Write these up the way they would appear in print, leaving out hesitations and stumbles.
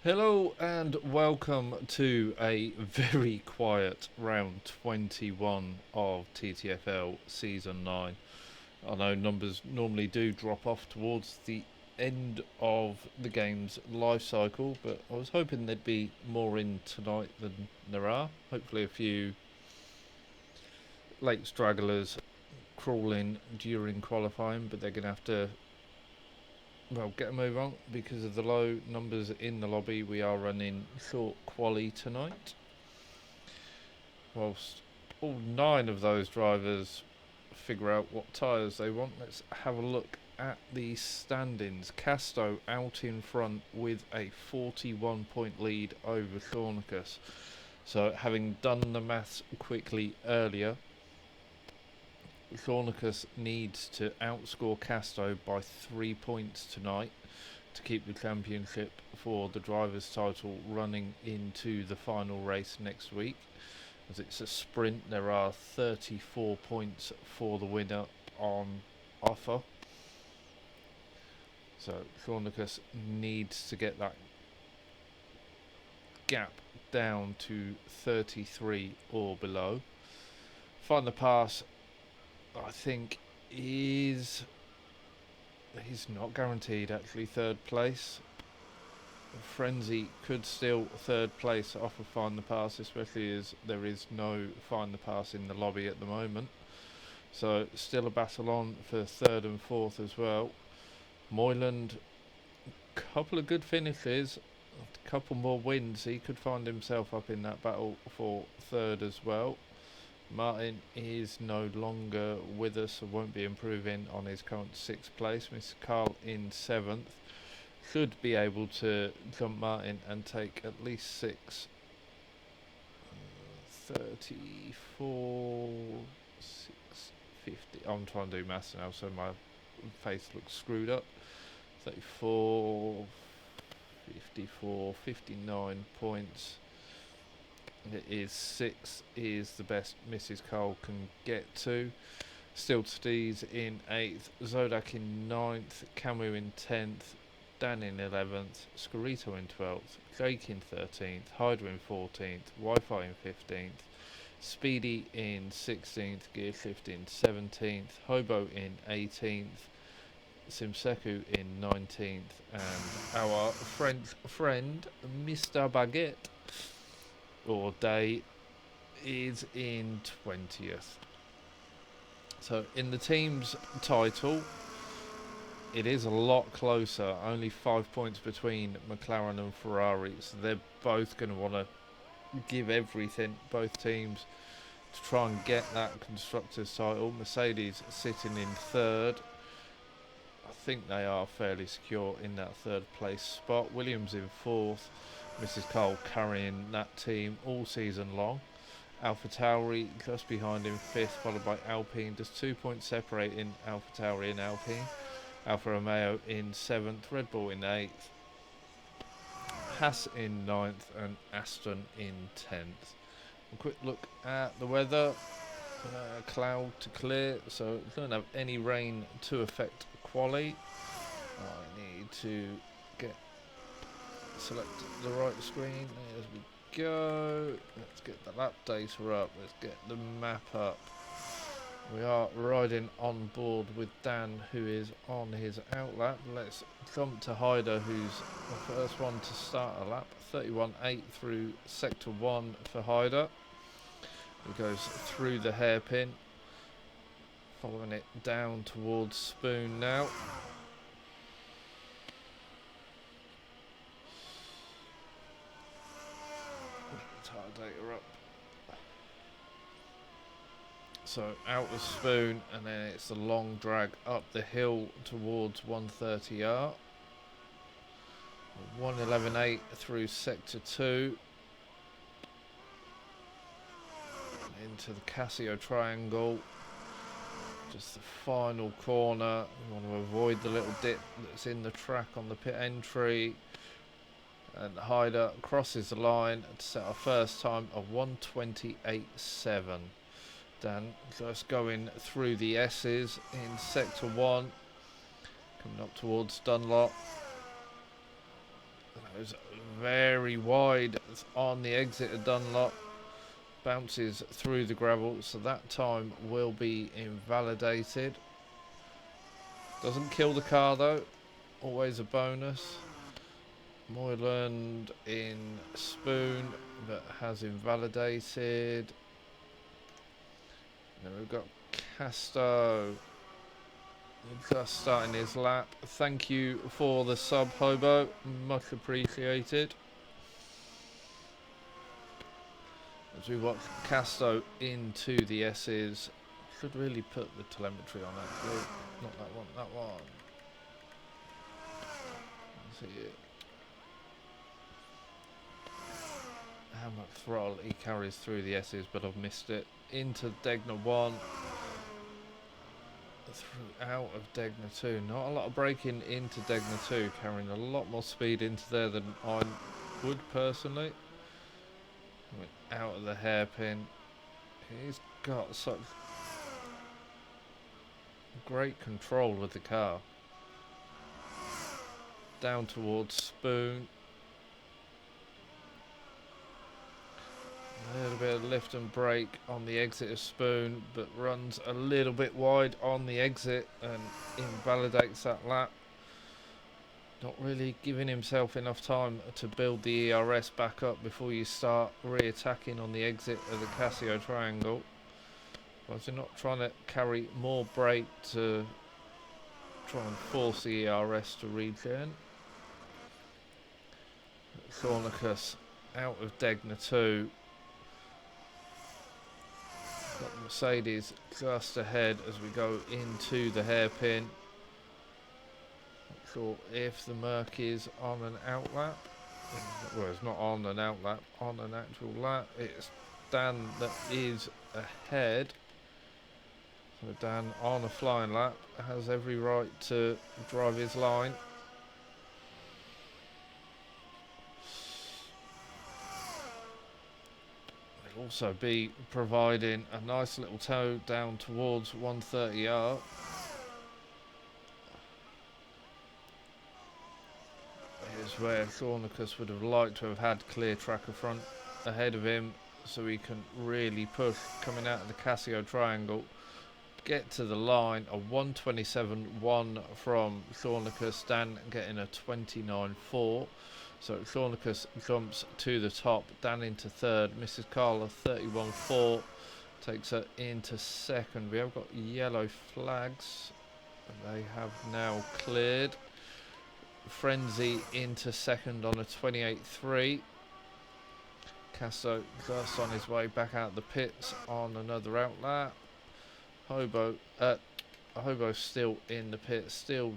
Hello and welcome to a very quiet round 21 of TTFL Season 9. I know numbers normally do drop off towards the end of the game's life cycle, but I was hoping there'd be more in tonight than there are. Hopefully a few late stragglers crawl in during qualifying, but they're going to have to get a move on because of the low numbers in the lobby. We are running short quali tonight. Whilst all 9 of those drivers figure out what tyres they want, let's have a look at the standings. Casto out in front with a 41 point lead over Thornicus. So having done the maths quickly earlier, Thornicus needs to outscore Casto by 3 points tonight to keep the championship for the drivers' title running into the final race next week. As it's a sprint, there are 34 points for the winner on offer. So Thornicus needs to get that gap down to 33 or below. Find the pass, I think, he's not guaranteed actually third place. Frenzy could steal third place off of Find the Pass, especially as there is no Find the Pass in the lobby at the moment. So still a battle on for third and fourth as well. Moyland, couple of good finishes, a couple more wins, he could find himself up in that battle for third as well. Martin is no longer with us, so won't be improving on his current 6th place. Mr. Carl in 7th. Should be able to jump Martin and take at least 6. 34, 6, 50. I'm trying to do maths now, so my face looks screwed up. 34, 54, 59 points. It is 6 is the best Mrs. Cole can get to. Still Steez in 8th, Zodak in 9th, Camu in 10th, Dan in 11th, Scorito in 12th, Jake in 13th, Hyder in 14th, Wi-Fi in 15th, Speedy in 16th, Gearshift in 17th, Hobo in 18th, Simseku in 19th, and our French friend Mr. Baguette or Day is in 20th. So in the team's title, it is a lot closer, only 5 points between McLaren and Ferrari, so they're both going to want to give everything, both teams, to try and get that constructors title. Mercedes sitting in third. I think they are fairly secure in that third place spot. Williams in fourth. Mrs. Cole carrying that team all season long. AlphaTauri just behind him, fifth, followed by Alpine. Just 2 points separating AlphaTauri and Alpine. Alfa Romeo in 7th, Red Bull in 8th, Haas in 9th, and Aston in 10th. A quick look at the weather. Cloud to clear, so it don't have any rain to affect quali. I need to select the right screen. As we go, let's get the lap data up. Let's get the map up. We are riding on board with Dan, who is on his outlap. Let's jump to Hyder, who's the first one to start a lap. 31.8 through sector 1 for Hyder. He goes through the hairpin, following it down towards Spoon now. Tire data up. So out of Spoon, and then it's the long drag up the hill towards 130R. 111.8 through sector 2. Into the Casio triangle. Just the final corner. We want to avoid the little dip that's in the track on the pit entry. And Hyder crosses the line to set our first time of 128.7. Dan just going through the S's in sector 1, coming up towards Dunlop. Goes very wide on the exit of Dunlop. Bounces through the gravel, so that time will be invalidated. Doesn't kill the car though, always a bonus. Moyland in Spoon, that has invalidated. Then we've got Casto just starting his lap. Thank you for the sub, Hobo, much appreciated. As we watch Casto into the S's. Should really put the telemetry on actually. Not that one, that one. Let's see it. How much throttle he carries through the S's, but I've missed it. Into Degner 1. Through out of Degner 2. Not a lot of braking into Degner 2. Carrying a lot more speed into there than I would personally. Out of the hairpin. He's got such great control with the car. Down towards Spoon. A little bit of lift and brake on the exit of Spoon, but runs a little bit wide on the exit and invalidates that lap. Not really giving himself enough time to build the ERS back up before you start re-attacking on the exit of the Casio triangle. Because you're not trying to carry more brake to try and force the ERS to regen. Thornicus out of Degner 2. Got Mercedes just ahead as we go into the hairpin. Not sure if the Merc is on an outlap. Well, it's not on an outlap, on an actual lap. It's Dan that is ahead. So Dan on a flying lap has every right to drive his line. They'll also be providing a nice little tow down towards 130R. Here's where Thornicus would have liked to have had clear tracker front ahead of him so he can really push coming out of the Casio triangle. Get to the line, a 127.1 from Thornicus, Dan getting a 29.4. So Thornicus jumps to the top, Dan into third, Mrs. Carla 31.4 takes her into second. We have got yellow flags, they have now cleared. Frenzy into second on a 28.3. Casso just on his way back out the pits on another outlap. Hobo still in the pits, still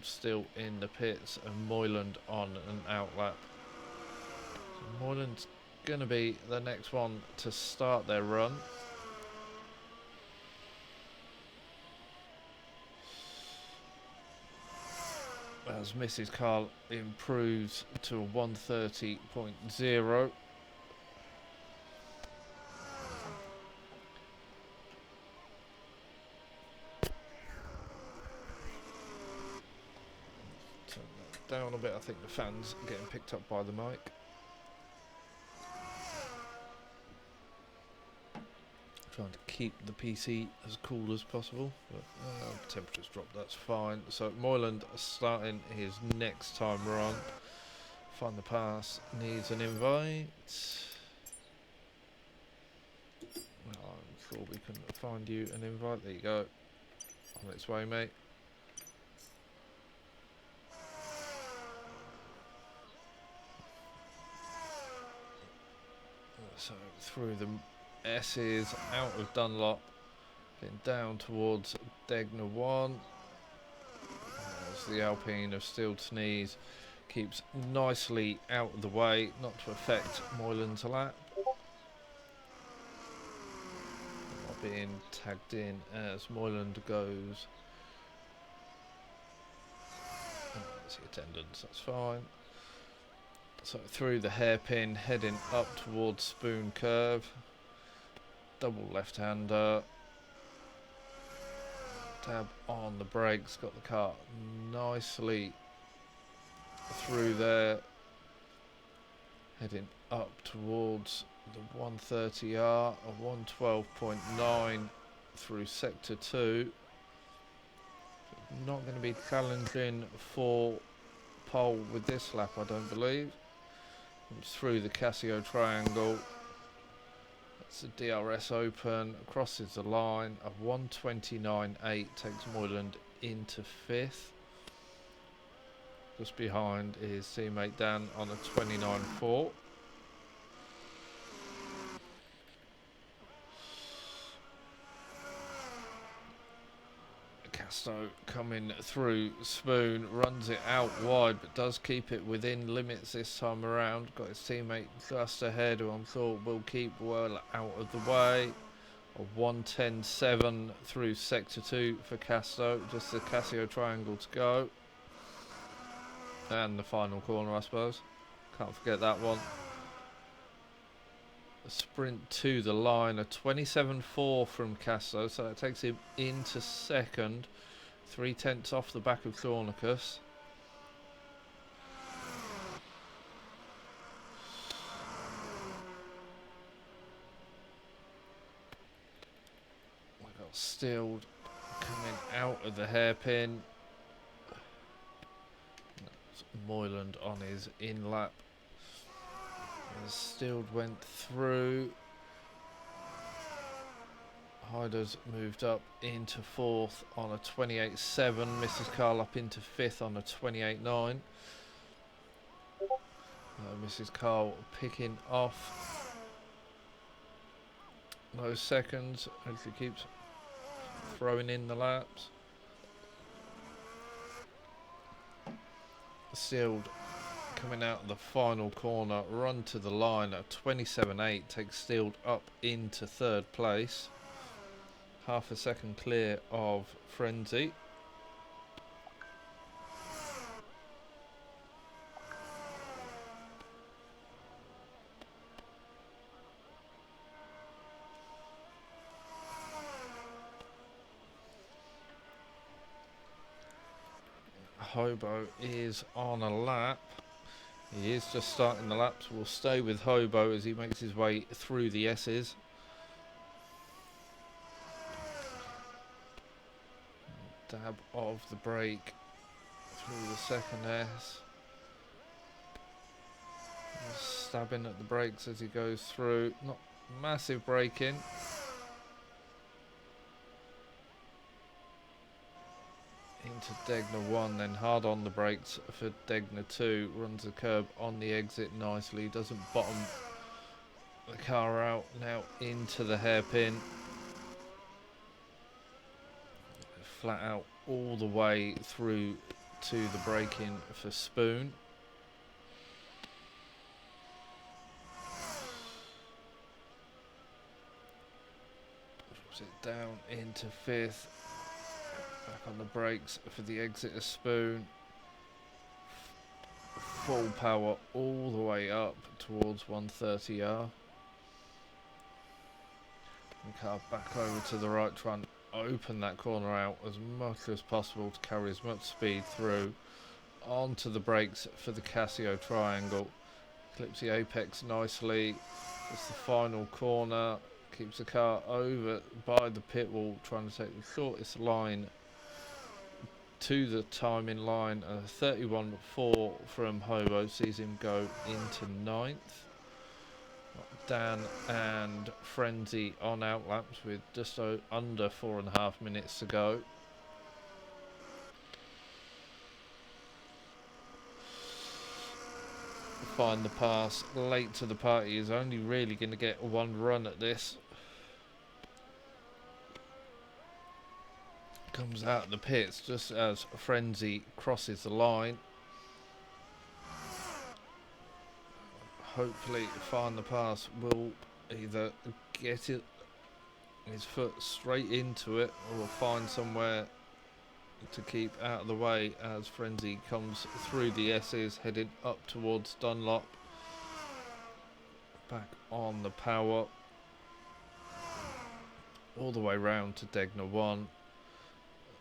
in the pits, and Moyland on an outlap. So Moyland's going to be the next one to start their run. As Mrs. Carl improves to a 130.0. Turn that down a bit, I think the fan's getting picked up by the mic. Trying to keep the PC as cool as possible, but temperature's dropped, that's fine. So Moyland starting his next time run. Find the pass, needs an invite. I'm sure we can find you an invite. There you go. On its way, mate. So through the S's, out of Dunlop, getting down towards Degner 1. As the Alpine of Steel Sneeze keeps nicely out of the way, not to affect Moyland's lap. Not being tagged in as Moyland goes. That's the attendance, that's fine. So through the hairpin, heading up towards Spoon Curve. Double left-hander. Tab on the brakes, got the car nicely through there. Heading up towards the 130R, a 112.9 through sector 2. Not going to be challenging for pole with this lap, I don't believe. It's through the Casio triangle. That's the DRS Open, crosses the line. A 129.8 takes Moyland into 5th. Just behind his teammate Dan on a 29.4. Casto coming through Spoon, runs it out wide but does keep it within limits this time around. Got his teammate just ahead, who I'm sure will keep well out of the way. A 110.7 through sector 2 for Casto, just the Casio triangle to go. And the final corner, I suppose. Can't forget that one. A sprint to the line, a 27.4 from Casto, so that takes him into second. 3/10 off the back of Thornicus. We've got Stilled coming out of the hairpin. That's Moyland on his in lap. As Stilled went through. Hyder's moved up into 4th on a 28.7. Mrs. Carl up into 5th on a 28.9. Mrs. Carl picking off those seconds as she keeps throwing in the laps. Stilled coming out of the final corner, run to the line at 27.8, takes Stilled up into 3rd place. Half a second clear of Frenzy. Hobo is on a lap. He is just starting the laps. We'll stay with Hobo as he makes his way through the S's. Dab of the brake through the second S. Stabbing at the brakes as he goes through. Not massive braking. Into Degner 1, then hard on the brakes for Degner 2. Runs the curb on the exit nicely. Doesn't bottom the car out. Now into the hairpin. Flat out all the way through to the braking for Spoon. Drops it down into 5th. Back on the brakes for the exit of Spoon. Full power all the way up towards 130R. The car back over to the right, trying to open that corner out as much as possible to carry as much speed through. Onto the brakes for the Casio triangle. Clips the apex nicely. It's the final corner. Keeps the car over by the pit wall, trying to take the shortest line to the timing line. 31.4 from Hobo sees him go into 9th. Dan and Frenzy on out laps with just under 4.5 minutes to go. Find the pass late to the party is only really going to get one run at this. Comes out of the pits just as Frenzy crosses the line. Hopefully Find the Pass will either get his foot straight into it or find somewhere to keep out of the way as Frenzy comes through the S's heading up towards Dunlop. Back on the power all the way round to Degner 1.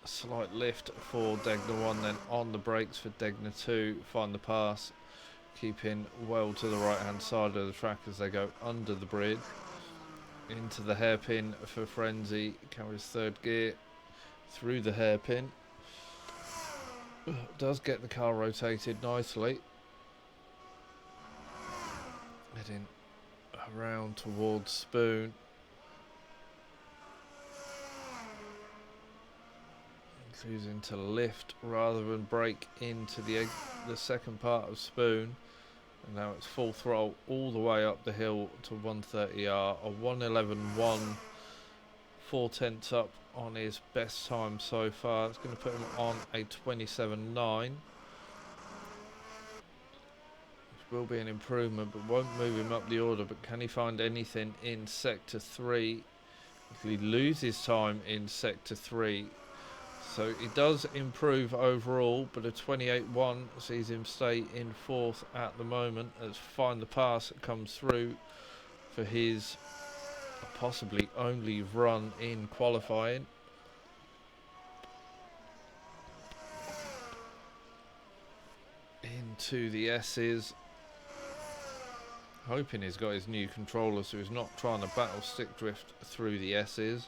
A slight lift for Degner 1, then on the brakes for Degner 2. Find the Pass keeping well to the right hand side of the track as they go under the bridge. Into the hairpin for Frenzy, carries third gear through the hairpin. Does get the car rotated nicely. Heading around towards Spoon. Choosing to lift rather than brake into the second part of Spoon. And now it's full throttle all the way up the hill to 130R. A 1:11.1, 4/10 up on his best time so far. It's going to put him on a 27.9. Which will be an improvement, but won't move him up the order. But can he find anything in Sector 3? If he loses time in Sector 3, so he does improve overall, but a 28.1 sees him stay in fourth at the moment as Find the Pass comes through for his possibly only run in qualifying. Into the S's. Hoping he's got his new controller so he's not trying to battle stick drift through the S's.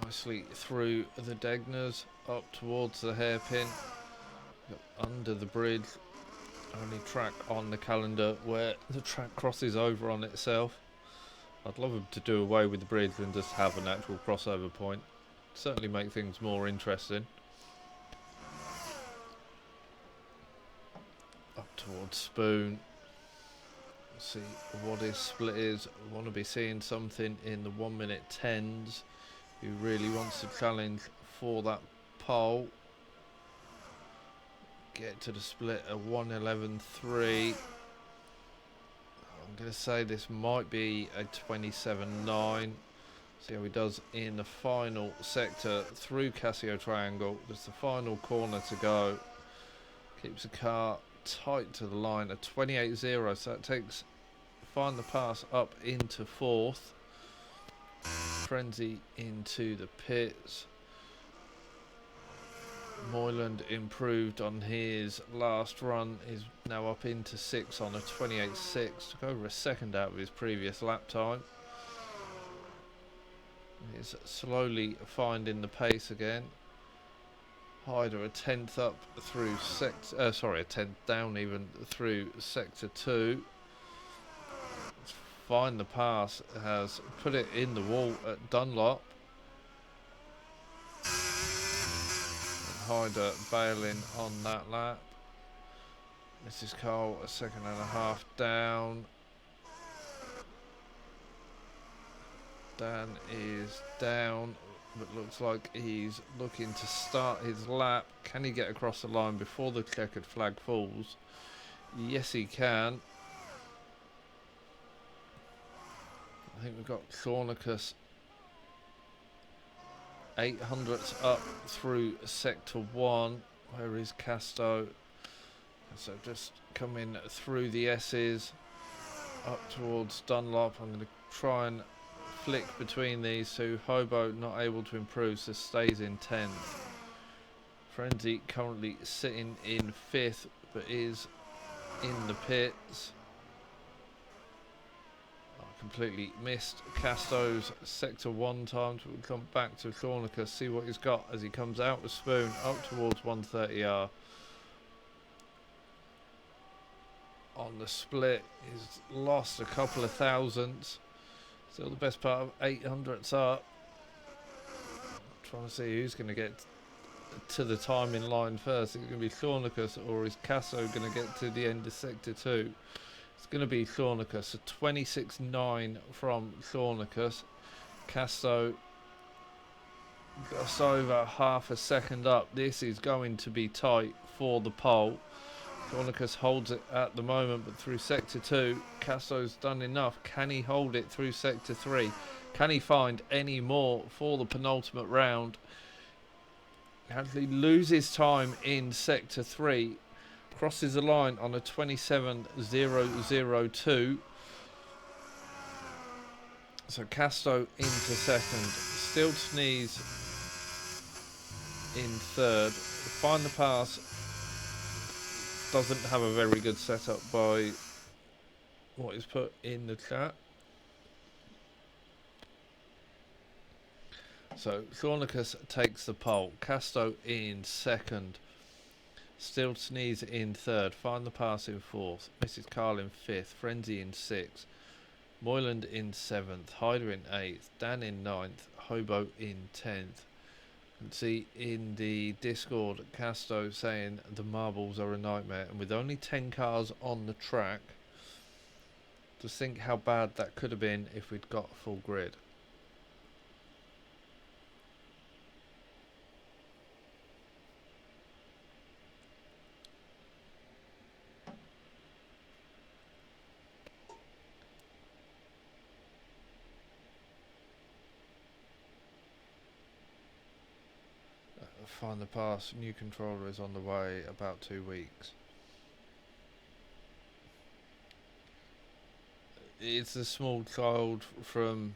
Nicely through the Degners, up towards the hairpin, under the bridge. Only track on the calendar where the track crosses over on itself. I'd love him to do away with the bridge and just have an actual crossover point. Certainly make things more interesting. Up towards Spoon. See what his split is. Want to be seeing something in the 1 minute 10s. Who really wants to challenge for that pole. Get to the split at 1:11.3. I'm going to say this might be a 27.9. See how he does in the final sector through Casio Triangle. There's the final corner to go. Keeps the car tight to the line at 28.0. So that takes Find the Pass up into fourth. Frenzy into the pits. Moyland improved on his last run, is now up into 6 on a 28.6. Took over a second out of his previous lap time. He's slowly finding the pace again. Hyder a 10th up through sector, a 10th down even through sector 2. Find the Pass has put it in the wall at Dunlop. And Hyder bailing on that lap. Mrs. Cole a 1.5 seconds down. Dan is down, but looks like he's looking to start his lap. Can he get across the line before the checkered flag falls? Yes, he can. I think we've got Thornicus 800ths up through sector 1. Where is Casto? So just coming through the S's up towards Dunlop. I'm going to try and flick between these two. Hobo not able to improve, so stays in 10th. Frenzy currently sitting in 5th, but is in the pits. Completely missed Casto's sector 1 times. We'll come back to Thornicus, see what he's got as he comes out with Spoon up towards 130R. On the split, he's lost a couple of thousandths. Still the best part of 800ths up. Trying to see who's going to get to the timing line first. Is it going to be Thornicus or is Casto going to get to the end of sector 2? It's going to be Thornicus, a 26.9 from Thornicus. Casto just over half a second up. This is going to be tight for the pole. Thornicus holds it at the moment, but through sector 2, Casto's done enough. Can he hold it through sector 3? Can he find any more for the penultimate round? Actually loses time in sector 3. Crosses the line on a 27.002. So Casto into second, Still to Sneeze in third. Find the Pass doesn't have a very good setup by what is put in the chat. So Thornicus takes the pole. Casto in second. Still to Sneeze in third. Find the Pass in fourth. Mrs. Carl in fifth. Frenzy in sixth. Moyland in seventh. Hyder in eighth. Dan in ninth. Hobo in 10th. And see in the Discord, Casto saying the marbles are a nightmare, and with only 10 cars on the track, just think how bad that could have been if we'd got a full grid. Find the Pass, new controller is on the way, about 2 weeks. It's a small child from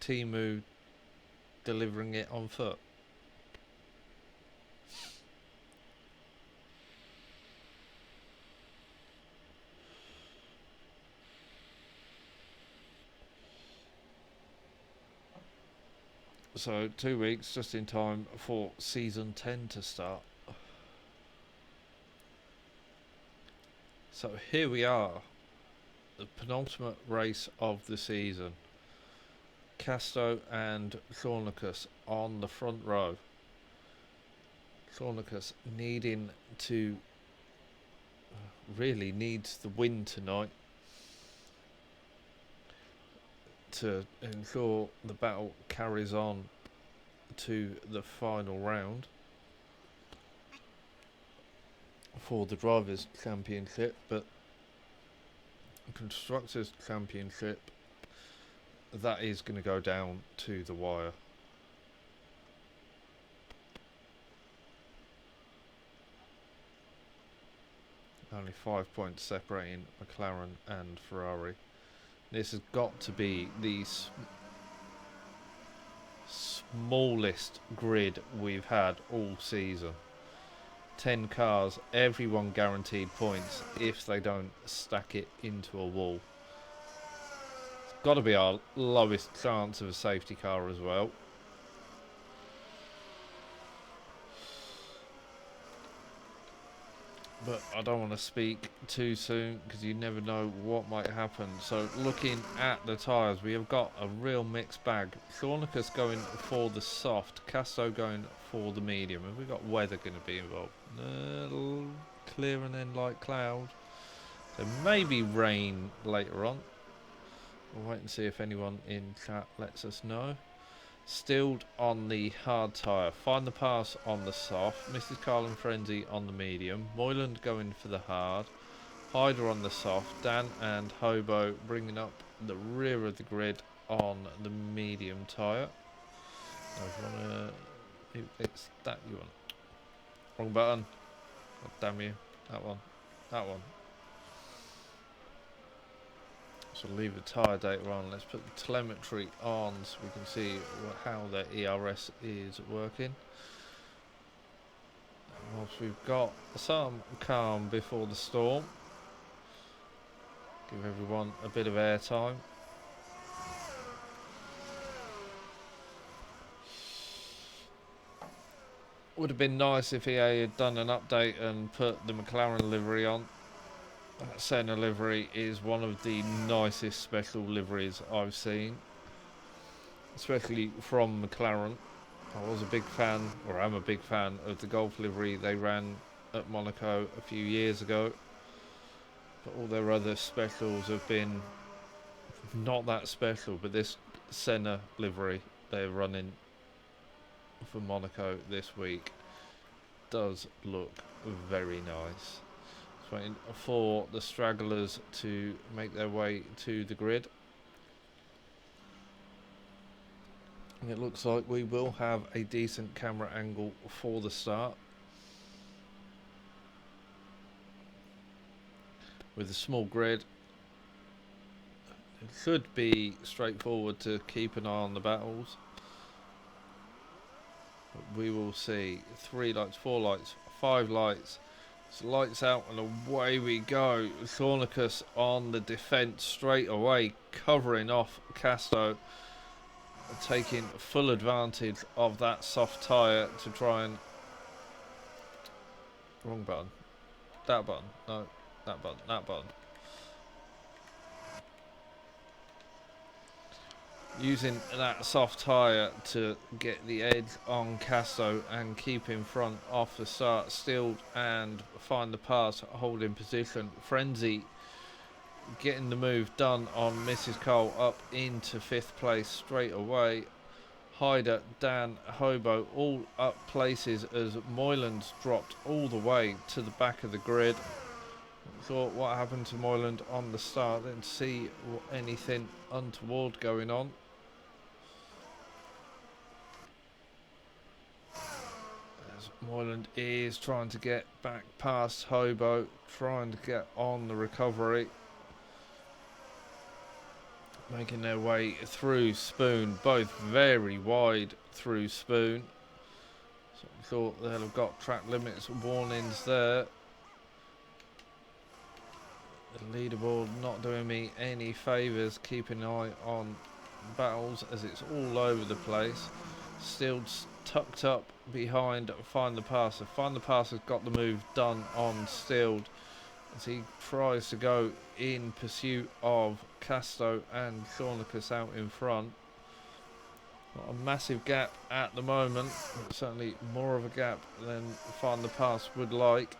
Timu delivering it on foot. So 2 weeks, just in time for season 10 to start. So here we are, the penultimate race of the season. Casto and Thornicus on the front row. Thornicus needing to, really needs the win tonight to ensure the battle carries on to the final round for the Drivers' Championship, but Constructors' Championship, that is going to go down to the wire. Only 5 points separating McLaren and Ferrari. This has got to be the smallest grid we've had all season. 10 cars, everyone guaranteed points if they don't stack it into a wall. It's got to be our lowest chance of a safety car as well. But I don't want to speak too soon because you never know what might happen. So looking at the tyres, we have got a real mixed bag. Thornicus going for the soft, Casto going for the medium. Have we got weather going to be involved? Clear and then light cloud. So maybe rain later on. We'll wait and see if anyone in chat lets us know. Stilled on the hard tyre. Find the Pass on the soft. Mrs. Carl and Frenzy on the medium. Moyland going for the hard. Hyder on the soft. Dan and Hobo bringing up the rear of the grid on the medium tyre. It's that you want. Wrong button. God damn you. That one. That one. So leave the tyre data on. Let's put the telemetry on so we can see how the ERS is working. And whilst we've got some calm before the storm, give everyone a bit of airtime. Would have been nice if EA had done an update and put the McLaren livery on. That Senna livery is one of the nicest special liveries I've seen, especially from McLaren. I was a big fan, or am a big fan, of the Golf livery they ran at Monaco a few years ago, but all their other specials have been not that special. But this Senna livery they're running for Monaco this week does look very nice. Waiting for the stragglers to make their way to the grid. And it looks like we will have a decent camera angle for the start. With a small grid, it should be straightforward to keep an eye on the battles. we will see 3 lights, 4 lights, 5 lights. So lights out and away we go. Thornicus on the defence straight away, covering off Casto, taking full advantage of that soft tyre to try and... Wrong button. That button. No, that button. That button. Using that soft tyre to get the edge on Casto and keep in front off the start. Stilled and find the pass, holding position. Frenzy getting the move done on Mrs. Cole up into 5th place straight away. Hyder, Dan, Hobo all up places as Moylan's dropped all the way to the back of the grid. Thought what happened to Moyland on the start, didn't see anything untoward going on. As Moyland is trying to get back past Hobo, trying to get on the recovery. Making their way through Spoon, both very wide through Spoon. So I thought they'll have got track limits warnings there. The leaderboard not doing me any favours, keeping an eye on battles as it's all over the place. Still tucked up behind Find the Passer. Find the Passer's got the move done on Stilled as he tries to go in pursuit of Casto and Thornicus out in front. Not a massive gap at the moment, but certainly more of a gap than Find the Pass would like.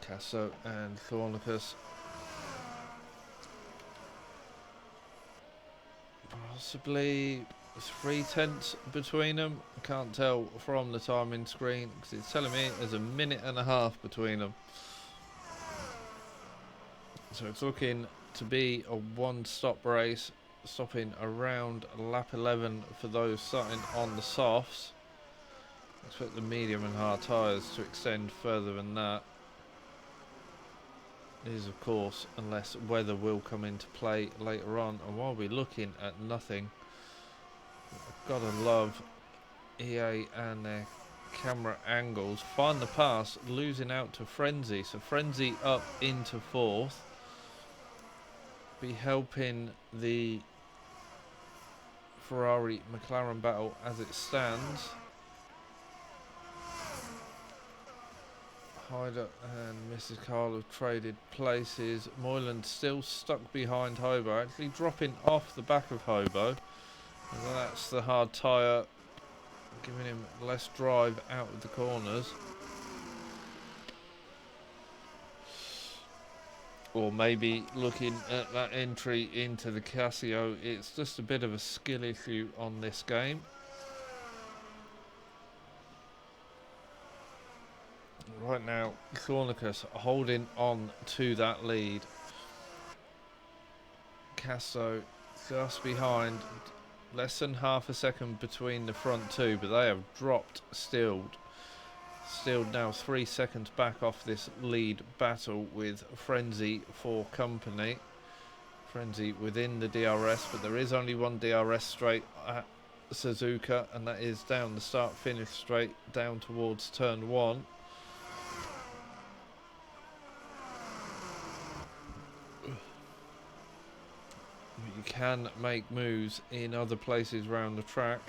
Casto and Thornicus possibly 3/10 between them. I can't tell from the timing screen because it's telling me there's a minute and a half between them. So it's looking to be a one-stop race, stopping around lap 11 for those starting on the softs. Expect the medium and hard tyres to extend further than that. Is of course, unless weather will come into play later on. And while we're looking at nothing, gotta love EA and their camera angles. Find the Pass losing out to Frenzy, so Frenzy up into 4th, be helping the Ferrari McLaren battle as it stands. Hyder and Mrs. Carl have traded places. Moyland still stuck behind Hobo, actually dropping off the back of Hobo. And that's the hard tyre, giving him less drive out of the corners. Or maybe looking at that entry into the Casio, it's just a bit of a skill issue on this game. Right now, Thornicus holding on to that lead. Casto just behind, less than half a second between the front two, but they have dropped Stilled. Stilled now 3 seconds back off this lead battle with Frenzy for company. Frenzy within the DRS, but there is only one DRS straight at Suzuka, and that is down the start-finish straight down towards turn 1. You can make moves in other places around the track.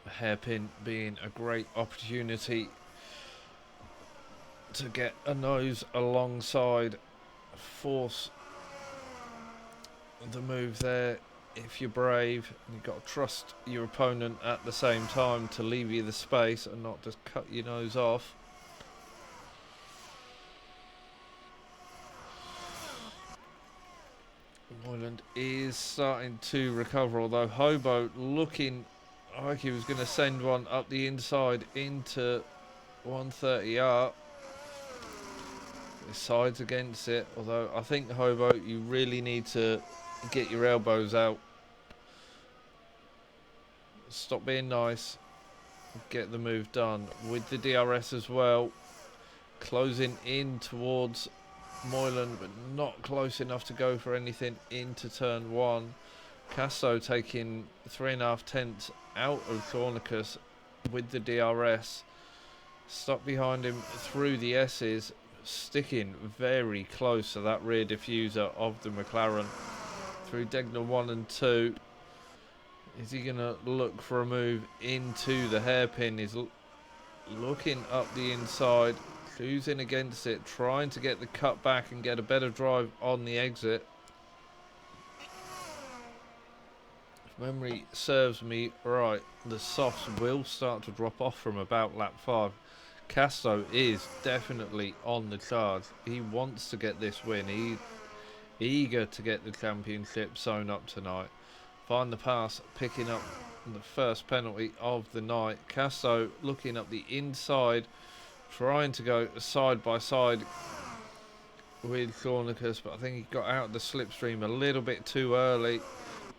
A hairpin being a great opportunity to get a nose alongside, force the move there if you're brave. You've got to trust your opponent at the same time to leave you the space and not just cut your nose off. Moyland is starting to recover, although Hobo looking like he was going to send one up the inside into 130R. His side's against it, although I think Hobo, you really need to get your elbows out. Stop being nice. Get the move done with the DRS as well. Closing in towards Moyland, but not close enough to go for anything into turn 1. Casso taking 3.5 tenths out of Thornicus with the DRS. Stuck behind him through the S's, sticking very close to that rear diffuser of the McLaren. Through Degner 1 and 2. Is he going to look for a move into the hairpin? He's looking up the inside, losing against it, trying to get the cut back and get a better drive on the exit. If memory serves me right, the softs will start to drop off from about lap 5. Casto is definitely on the charge. He wants to get this win. He's eager to get the championship sewn up tonight. Find the pass, picking up the first penalty of the night. Casto looking up the inside, trying to go side by side with Thornicus, but I think he got out the slipstream a little bit too early.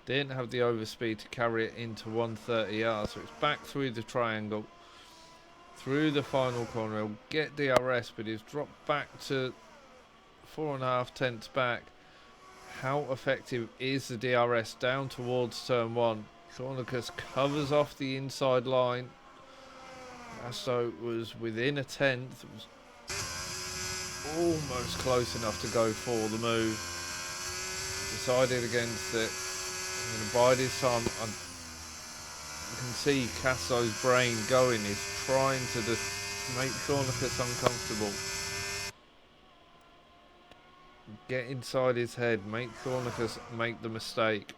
Didn't have the overspeed to carry it into 130R, so it's back through the triangle, through the final corner. He'll get DRS, but he's dropped back to 4.5 tenths back. How effective is the DRS down towards turn 1? Thornicus covers off the inside line. Casto was within a tenth. It was almost close enough to go for the move. Decided against it. I'm going to bide his time. You can see Casto's brain going. He's trying to just make Thornicus uncomfortable. Get inside his head, make Thornicus make the mistake.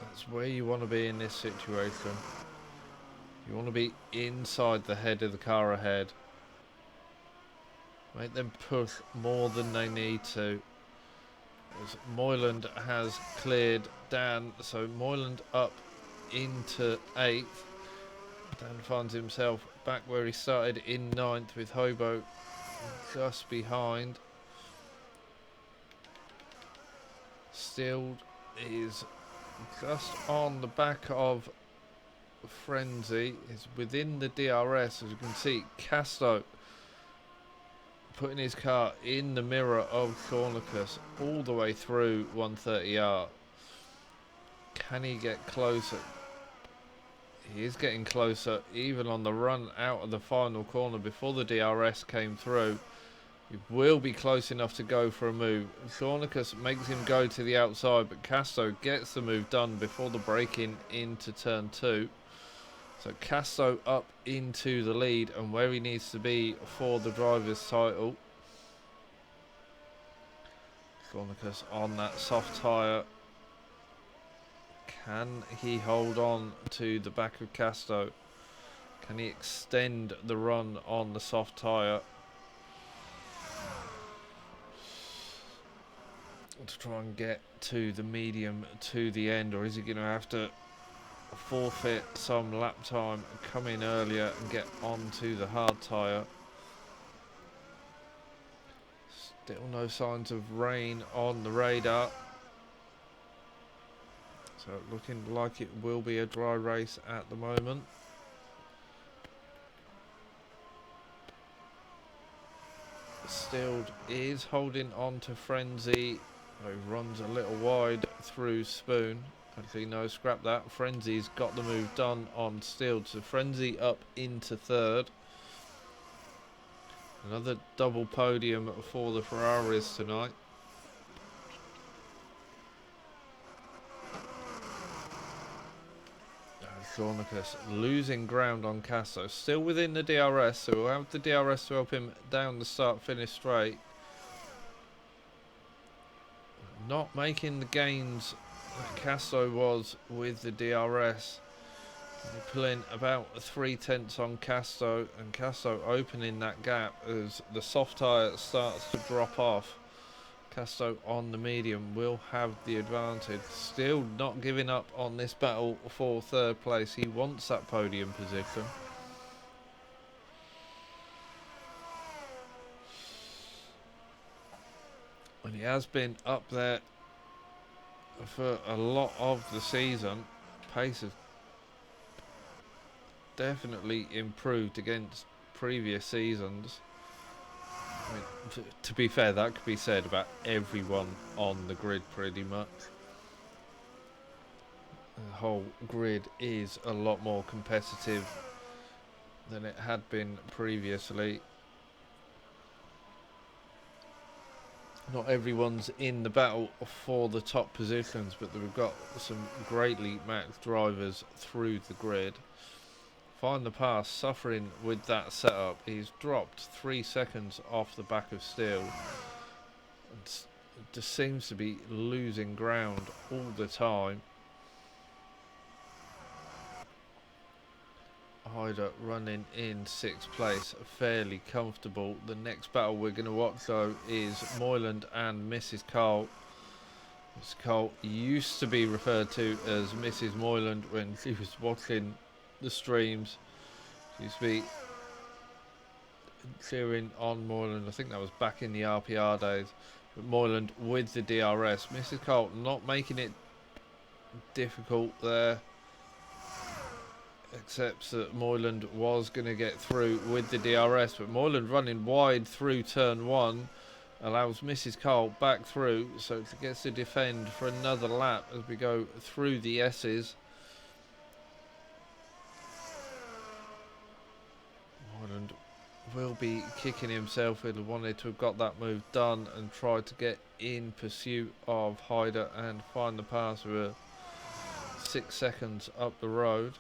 That's where you want to be in this situation. You want to be inside the head of the car ahead. Make them push more than they need to. As Moyland has cleared Dan, so Moyland up into 8th. Dan finds himself back where he started in 9th, with Hobo just behind. Still is just on the back of Frenzy, is within the DRS. As you can see, Casto putting his car in the mirror of Thornicus all the way through 130R. Can he get closer? He is getting closer, even on the run out of the final corner before the DRS came through. He will be close enough to go for a move. Thornicus makes him go to the outside, but Casto gets the move done before the break-in into turn 2. So Casto up into the lead and where he needs to be for the driver's title. Thornicus on that soft tyre. Can he hold on to the back of Casto? Can he extend the run on the soft tyre to try and get to the medium to the end, or is he going to have to forfeit some lap time and come in earlier and get onto the hard tyre? Still no signs of rain on the radar. So looking like it will be a dry race at the moment. Stilled is holding on to Frenzy, who runs a little wide through Spoon. Actually, no, scrap that. Frenzy's got the move done on Stilled. So Frenzy up into 3rd. Another double podium for the Ferraris tonight. Thornicus losing ground on Casto, still within the DRS, so we'll have the DRS to help him down the start-finish straight. Not making the gains that Casto was with the DRS. They're pulling about 3 tenths on Casto, and Casto opening that gap as the soft tyre starts to drop off. Casto on the medium will have the advantage. Still not giving up on this battle for 3rd place. He wants that podium position. And he has been up there for a lot of the season. Pace has definitely improved against previous seasons. I mean, to be fair, that could be said about everyone on the grid pretty much. The whole grid is a lot more competitive than it had been previously. Not everyone's in the battle for the top positions, but we've got some greatly matched drivers through the grid. Find the Pass suffering with that setup. He's dropped 3 seconds off the back of Steele. Just seems to be losing ground all the time. Hyder running in 6th place, fairly comfortable. The next battle we're going to watch though is Moyland and Mrs. Cole. Mrs. Cole used to be referred to as Mrs. Moyland when she was watching the streams. She used to be cheering on Moyland. I think that was back in the RPR days. But Moyland with the DRS. Mrs. Cole not making it difficult there. Except that Moyland was going to get through with the DRS, but Moyland running wide through turn 1 allows Mrs. Cole back through, so she gets to defend for another lap as we go through the S's. Moyland will be kicking himself. He'll have wanted to have got that move done and tried to get in pursuit of Hyder and find the pass with 6 seconds up the road.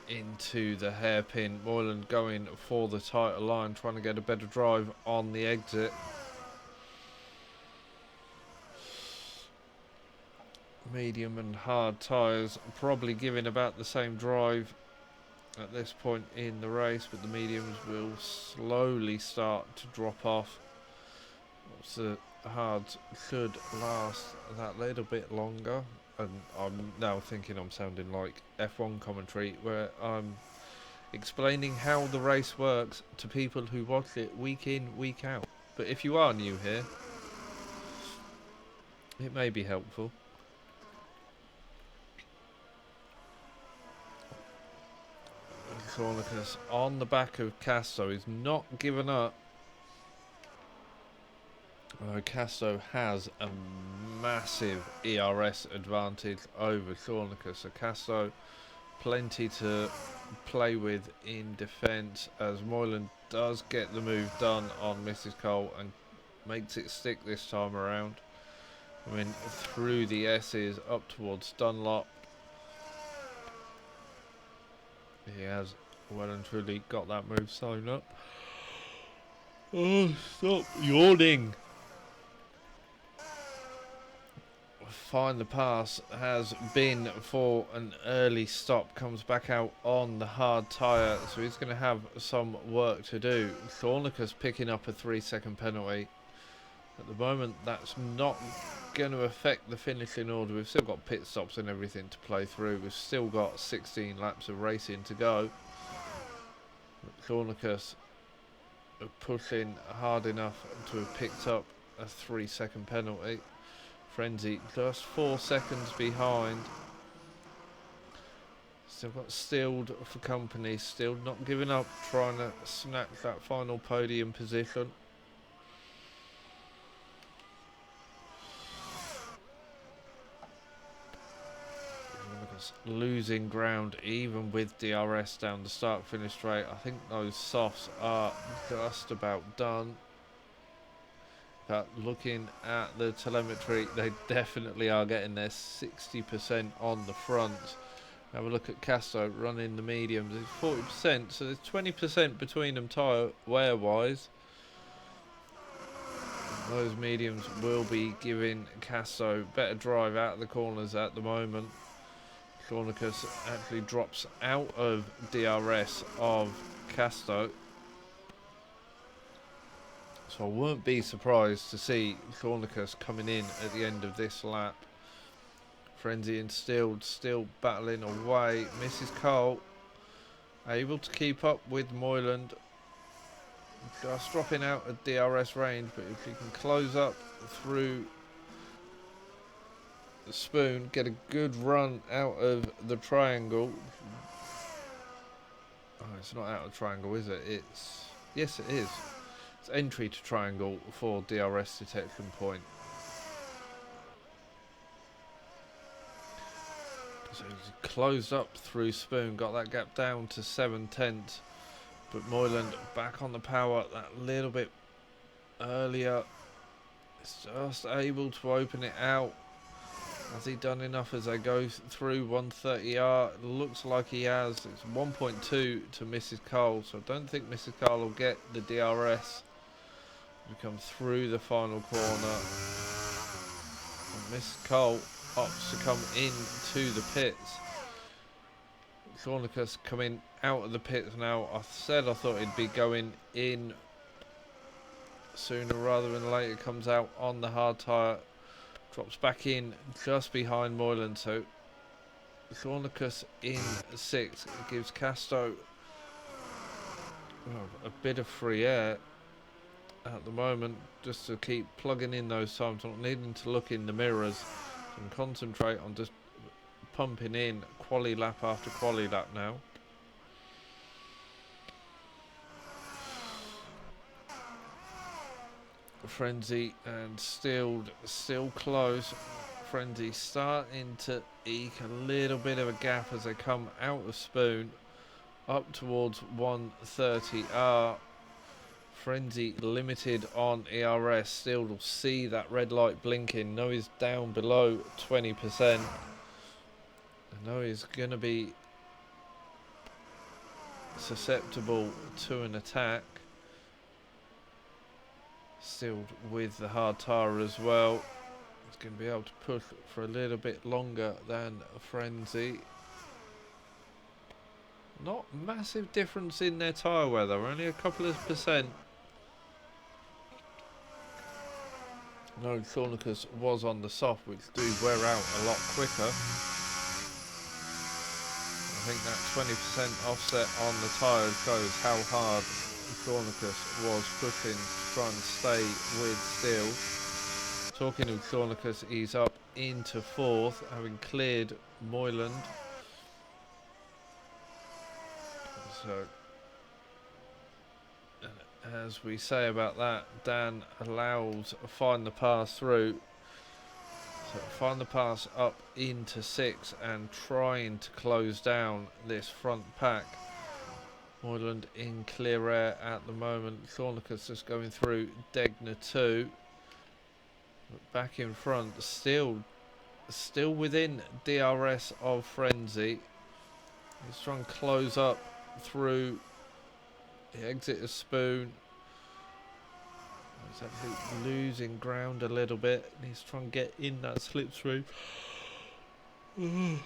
Into the hairpin. Moyland going for the tighter line, trying to get a better drive on the exit. Medium and hard tyres probably giving about the same drive at this point in the race, but the mediums will slowly start to drop off. The hards should last that little bit longer. And I'm now thinking I'm sounding like F1 commentary, where I'm explaining how the race works to people who watch it week in, week out. But if you are new here, it may be helpful. Cornicus on the back of Casto is not given up. Casto has a massive ERS advantage over Cornicus. So Casto plenty to play with in defence, as Moyland does get the move done on Mrs. Cole and makes it stick this time around. I mean, through the S's up towards Dunlop. He has well and truly got that move sewn up. Oh, stop yawning. Find the Pass has been for an early stop, comes back out on the hard tyre, so he's going to have some work to do. Thornicus picking up a 3-second penalty. At the moment, that's not going to affect the finishing order. We've still got pit stops and everything to play through. We've still got 16 laps of racing to go. Thornicus pushing hard enough to have picked up a 3-second penalty. Frenzy just 4 seconds behind. Still got Steeled for company. Still not giving up, trying to snatch that final podium position. Losing ground even with DRS down the start finish straight. I think those softs are just about done. But looking at the telemetry, they definitely are getting their 60% on the front. Have a look at Casto running the mediums. It's 40%, so there's 20% between them tyre wear wise. Those mediums will be giving Casto better drive out of the corners at the moment. Cornicus actually drops out of DRS of Casto. So I won't be surprised to see Cornicus coming in at the end of this lap. Frenzy and still battling away. Mrs. Cole able to keep up with Moyland. Just dropping out of DRS range, but if he can close up through Spoon get a good run out of the triangle. Oh, it's not out of triangle, is it? It's... Yes, it is. It's entry to triangle for DRS detection point. So he's closed up through Spoon, got that gap down to 7/10. But Moyland back on the power that little bit earlier. It's just able to open it out. Has he done enough as they go through 130R? It looks like he has. It's 1.2 to Mrs. Cole, so I don't think Mrs. Cole will get the DRS. We come through the final corner. And Mrs. Cole opts to come into the pits. Cornicus coming out of the pits now. I said I thought he'd be going in sooner rather than later. Comes out on the hard tyre, drops back in just behind Moyland. So Cornicus in 6th. It gives Casto a bit of free air at the moment, just to keep plugging in those times, not needing to look in the mirrors and concentrate on just pumping in quali lap after quali lap now. Frenzy and still close. Frenzy starting to eke a little bit of a gap as they come out of Spoon up towards 130R. Frenzy limited on ERS. Still will see that red light blinking. Know he's down below 20%. I know he's going to be susceptible to an attack. Still with the hard tyre as well. He's going to be able to push for a little bit longer than Frenzy. Not massive difference in their tyre weather, only a couple of percent. No, Cornicus was on the soft, which do wear out a lot quicker. I think that 20% offset on the tyres shows how hard Cornicus was pushing to try and stay with Steele. Talking of Cornicus, he's up into 4th, having cleared Moyland. So, as we say about that, Dan allows Find the Pass through. So Find the Pass up into 6 and trying to close down this front pack. Moyland in clear air at the moment. Cornicus just going through Degner 2. But back in front, still within DRS of Frenzy. He's trying to close up through the exit of Spoon. He's actually losing ground a little bit. He's trying to get in that slipstream to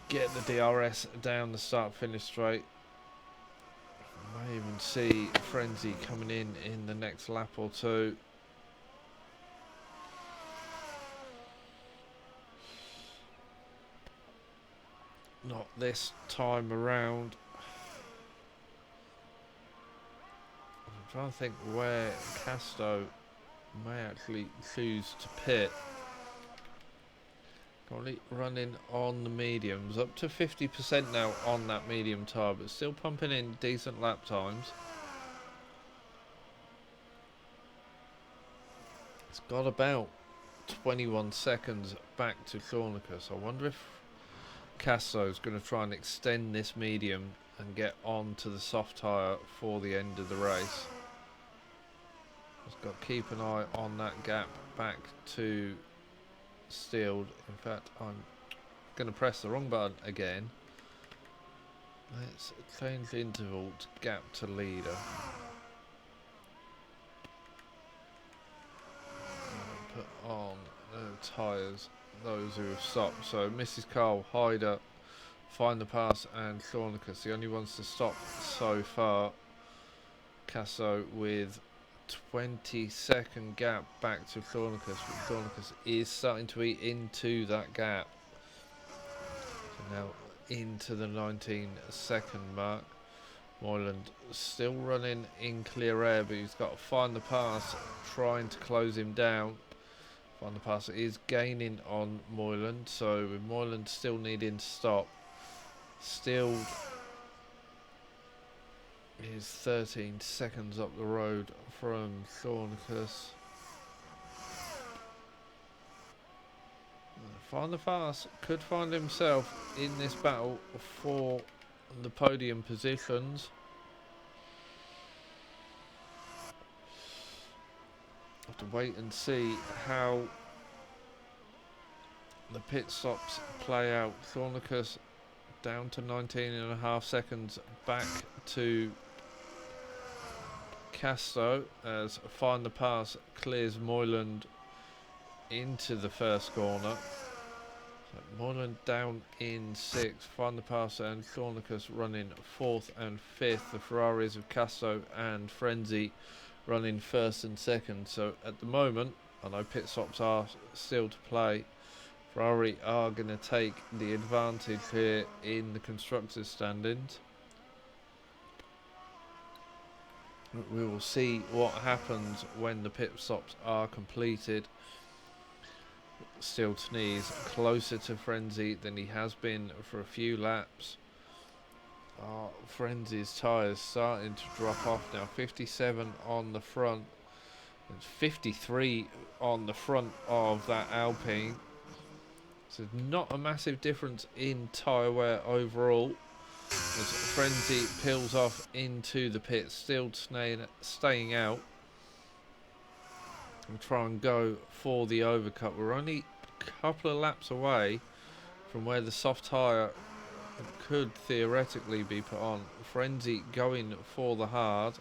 get the DRS down the start-finish straight. You may even see Frenzy coming in the next lap or two. Not this time around. I'm trying to think where Casto may actually choose to pit. Currently running on the mediums, up to 50% now on that medium tyre, but still pumping in decent lap times. It's got about 21 seconds back to Cornicus. I wonder if Casto's going to try and extend this medium and get on to the soft tyre for the end of the race. Just got to keep an eye on that gap back to Steele. In fact, I'm going to press the wrong button again. Let's change the interval to gap to leader. And put on the tyres, those who have stopped. So Mrs. Cole, Hyder, Find the Pass and Cornicus, the only ones to stop so far. Casso with 20-second gap back to Cornicus, but Cornicus is starting to eat into that gap. So now into the 19-second mark. Moyland still running in clear air, but he's got to Find the Pass, trying to close him down. Find the pass is gaining on Moyland, so with Moyland still needing to stop, still is 13 seconds up the road from Thornicus. Find the pass could find himself in this battle for the podium positions. Have to wait and see how the pit stops play out. Thornicus down to 19.5 seconds, back to Casto as Find the Pass clears Moyland into the first corner. So Moyland down in 6th, Find the Pass and Thornicus running 4th and 5th. The Ferraris of Casto and Frenzy running 1st and 2nd. So at the moment, I know pit stops are still to play. Ferrari are going to take the advantage here in the constructors' standings. We will see what happens when the pit stops are completed. Still Sneeze closer to Frenzy than he has been for a few laps. Frenzy's tyres starting to drop off now. 57 on the front. It's 53 on the front of that Alpine. So not a massive difference in tyre wear overall. As Frenzy peels off into the pit, still staying out. We'll try and go for the overcut. We're only a couple of laps away from where the soft tyre could theoretically be put on. Frenzy going for the hard.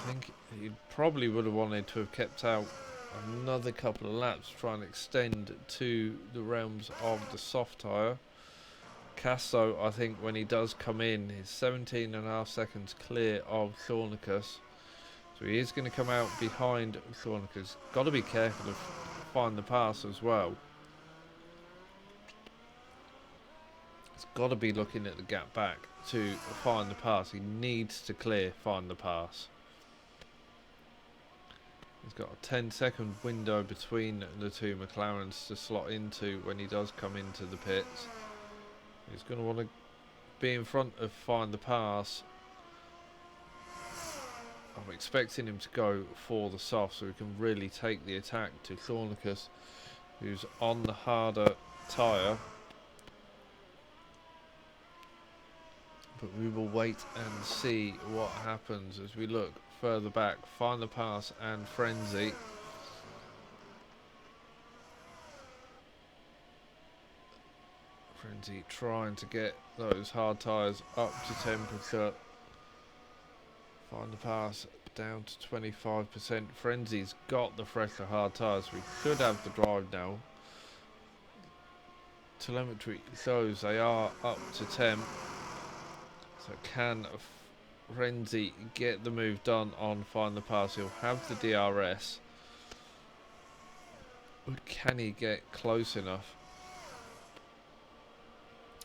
I think he probably would have wanted to have kept out another couple of laps to try and extend to the realms of the soft tyre. Casto, I think when he does come in, is 17.5 seconds clear of Thornicus. So he is going to come out behind Thornicus. Got to be careful of Find the Pass as well. He's got to be looking at the gap back to Find the Pass. He needs to clear Find the Pass. He's got a 10-second window between the two McLarens to slot into when he does come into the pits. He's going to want to be in front of Find the Pass. I'm expecting him to go for the soft so we can really take the attack to Thornicus, who's on the harder tyre. But we will wait and see what happens as we look further back. Find the Pass and Frenzy. Frenzy trying to get those hard tyres up to temperature. Find the Pass down to 25%. Frenzy's got the fresher hard tyres. We should have the drive now. Telemetry shows they are up to temp. So can Frenzy get the move done on Find the Pass? He'll have the DRS. But can he get close enough?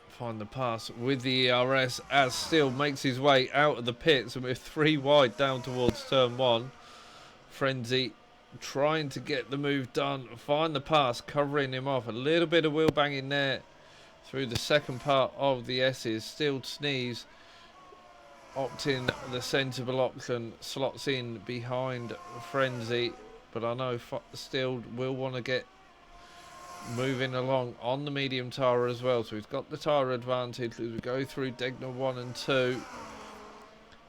Find the Pass with the ERS as Still makes his way out of the pits, and we're 3 wide down towards turn 1. Frenzy trying to get the move done. Find the Pass covering him off. A little bit of wheel banging there through the second part of the S's. Still Sneeze opting the sensible option, slots in behind Frenzy, but I know Still will want to get moving along on the medium tyre as well, so he's got the tyre advantage as we go through Degner 1 and 2.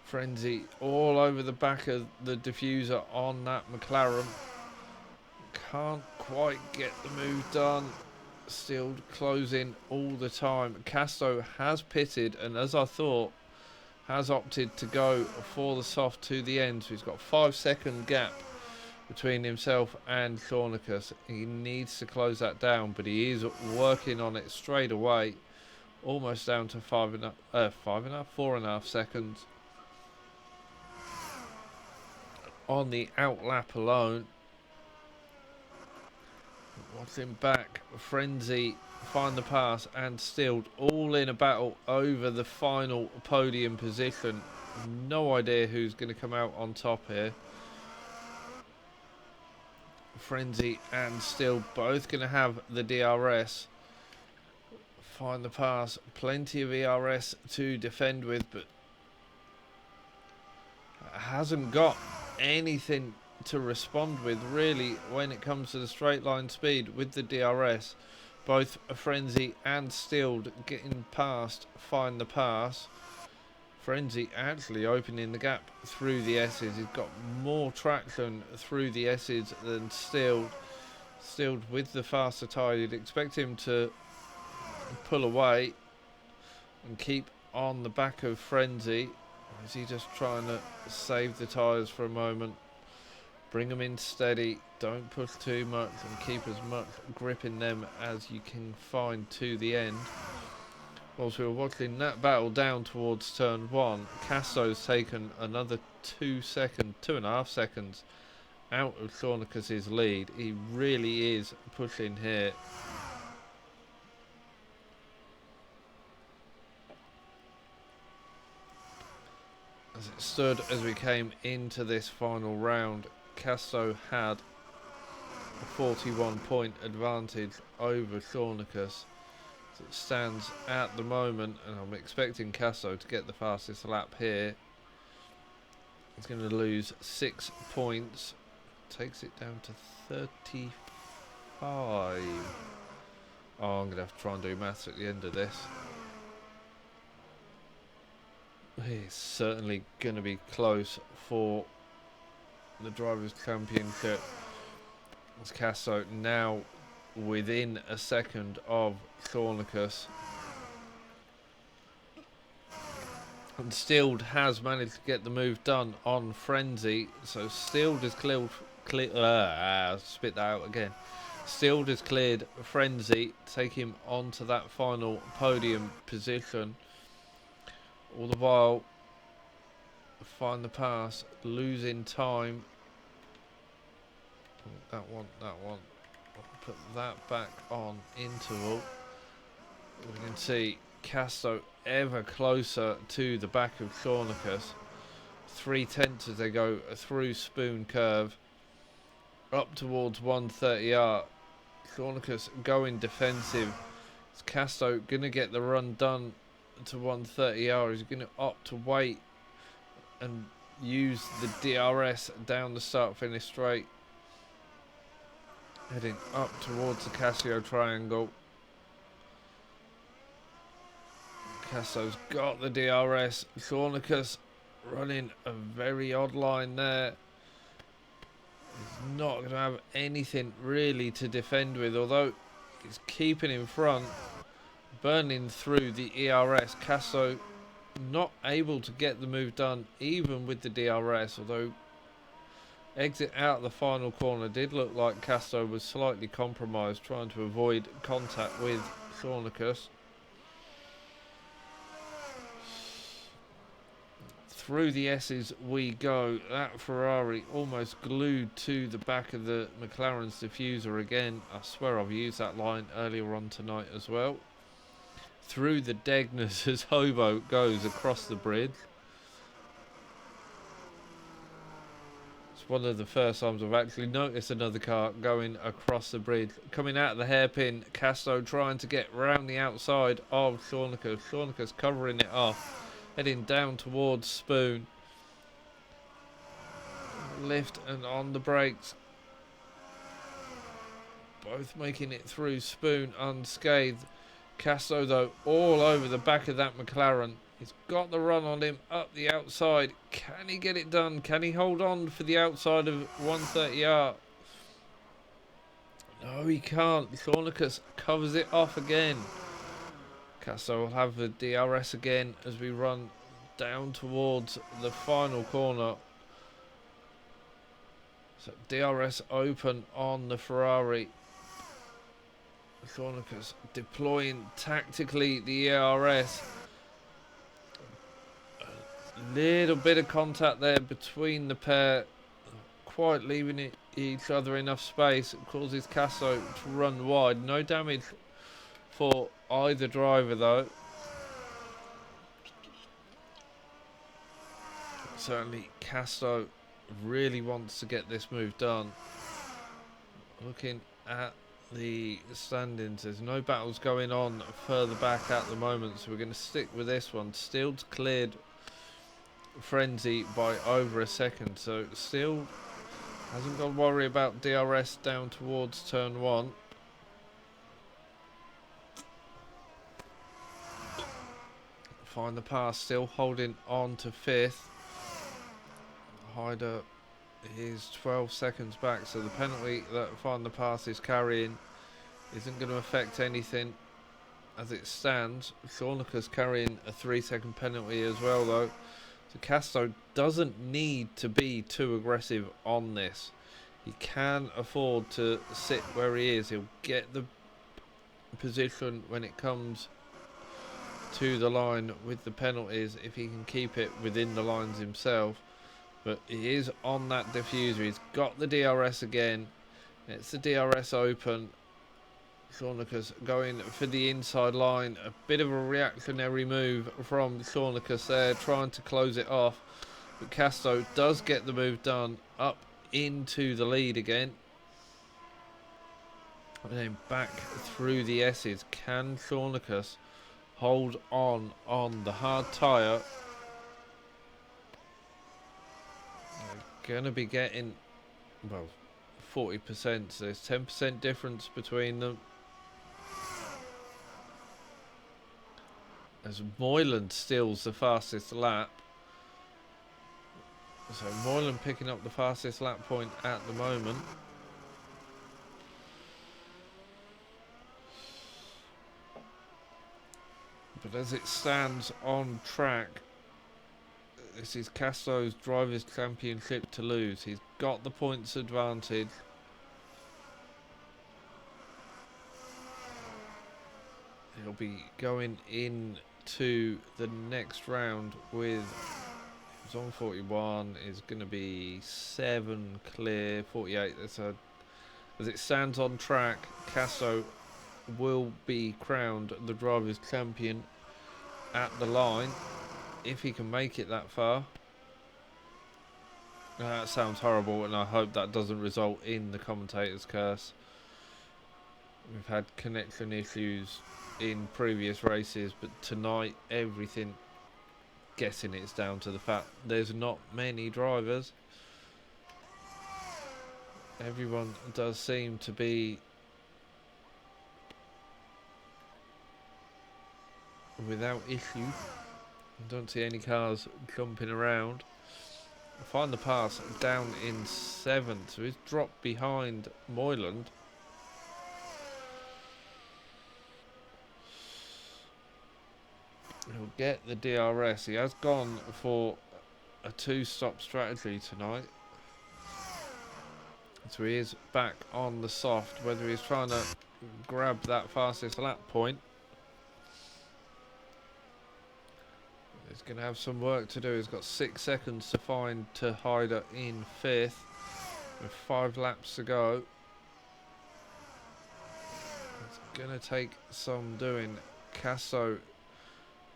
Frenzy all over the back of the diffuser on that McLaren. Can't quite get the move done. Still closing all the time. Casto has pitted, and as I thought, has opted to go for the soft to the end, so he's got a 5-second gap between himself and Thornicus. He needs to close that down, but he is working on it straight away. Almost down to 4.5 seconds on the out lap alone. Watching back, Frenzy, Find the Pass and Still all in a battle over the final podium position. No idea who's going to come out on top here. Frenzy and Still both going to have the DRS. Find the pass. Plenty of ERS to defend with, but hasn't got anything to respond with really when it comes to the straight line speed with the DRS. Both Frenzy and Stilled getting past Find the Pass. Frenzy actually opening the gap through the S's. He's got more traction through the S's than Stilled. Stilled with the faster tyre, you'd expect him to pull away and keep on the back of Frenzy. Or is he just trying to save the tyres for a moment? Bring them in steady, don't push too much, and keep as much grip in them as you can find to the end. Whilst we were watching that battle down towards turn 1, Casso's taken another 2.5 seconds out of Shawnicus's lead. He really is pushing here. As it stood as we came into this final round, Casso had a 41-point advantage over Shawnicus. As it stands at the moment, and I'm expecting Casso to get the fastest lap here. He's going to lose 6 points. Takes it down to 35. Oh, I'm going to have to try and do maths at the end of this. He's certainly going to be close for the Drivers' Championship. As Casso now within a second of Shawnicus. And Stilled has managed to get the move done on Frenzy. So Stilled is cleared. Spit that out again. Stilled is cleared Frenzy, take him onto that final podium position. All the while, Find the Pass, losing time. That one. I'll put that back on interval. We can see Casso ever closer to the back of Shawnicus. 3/10 as they go through Spoon Curve. Up towards 130R. Shawnicus going defensive. Is Casso going to get the run done to 130R? He's going to opt to wait and use the DRS down the start finish straight. Heading up towards the Casio triangle. Casso's got the DRS. Shawnicus running a very odd line there. He's not going to have anything really to defend with, although he's keeping in front, burning through the ERS. Casso not able to get the move done even with the DRS, although exit out the final corner did look like Casso was slightly compromised, trying to avoid contact with Shawnicus. Through the S's we go. That Ferrari almost glued to the back of the McLaren's diffuser again. I swear I've used that line earlier on tonight as well. Through the Degners as Hobo goes across the bridge. It's one of the first times I've actually noticed another car going across the bridge. Coming out of the hairpin, Casso trying to get round the outside of Shawnicus. Shawnicus covering it off. Heading down towards Spoon. Lift and on the brakes. Both making it through Spoon unscathed. Casso though all over the back of that McLaren. He's got the run on him up the outside. Can he get it done? Can he hold on for the outside of 130R? No, he can't. Shawnicus covers it off again. Casso will have the DRS again as we run down towards the final corner. So DRS open on the Ferrari. Shawnicus deploying tactically the ERS. A little bit of contact there between the pair. Quite leaving each other enough space. It causes Casso to run wide. No damage for either driver though. Certainly Casso really wants to get this move done. Looking at the standings, there's no battles going on further back at the moment, so we're going to stick with this one. Steele's cleared Frenzy by over a second, so Steele hasn't got to worry about DRS down towards turn 1. Find the pass, still holding on to 5th. Hyder is 12 seconds back, so the penalty that Find the Pass is carrying isn't going to affect anything as it stands. Thornica's carrying a 3-second penalty as well, though. So Casto doesn't need to be too aggressive on this. He can afford to sit where he is. He'll get the position when it comes to the line with the penalties if he can keep it within the lines himself. But he is on that diffuser. He's got the DRS again. It's the DRS open. Thornica's going for the inside line. A bit of a reactionary move from Thornicus there, trying to close it off. But Casto does get the move done, up into the lead again. And then back through the S's. Can Thornicus hold on the hard tyre? They're going to be getting, well, 40%, so there's 10% difference between them. As Moylan steals the fastest lap. So Moylan picking up the fastest lap point at the moment. But as it stands on track, this is Casto's Drivers' Championship to lose. He's got the points advantage. He'll be going into the next round with, he's on 41, is going to be 7 clear, 48. As it stands on track, Casto will be crowned the Drivers' Champion at the line, if he can make it that far. That sounds horrible, and I hope that doesn't result in the commentator's curse. We've had connection issues in previous races, but tonight everything, guessing it's down to the fact there's not many drivers. Everyone does seem to be without issue. I don't see any cars jumping around. Find the Pass down in 7th, so he's dropped behind Moyland. He'll get the DRS. He has gone for a 2-stop strategy tonight. So he is back on the soft, whether he's trying to grab that fastest lap point. He's going to have some work to do. He's got 6 seconds to find to Hyder in 5th with 5 laps to go. It's going to take some doing. Casto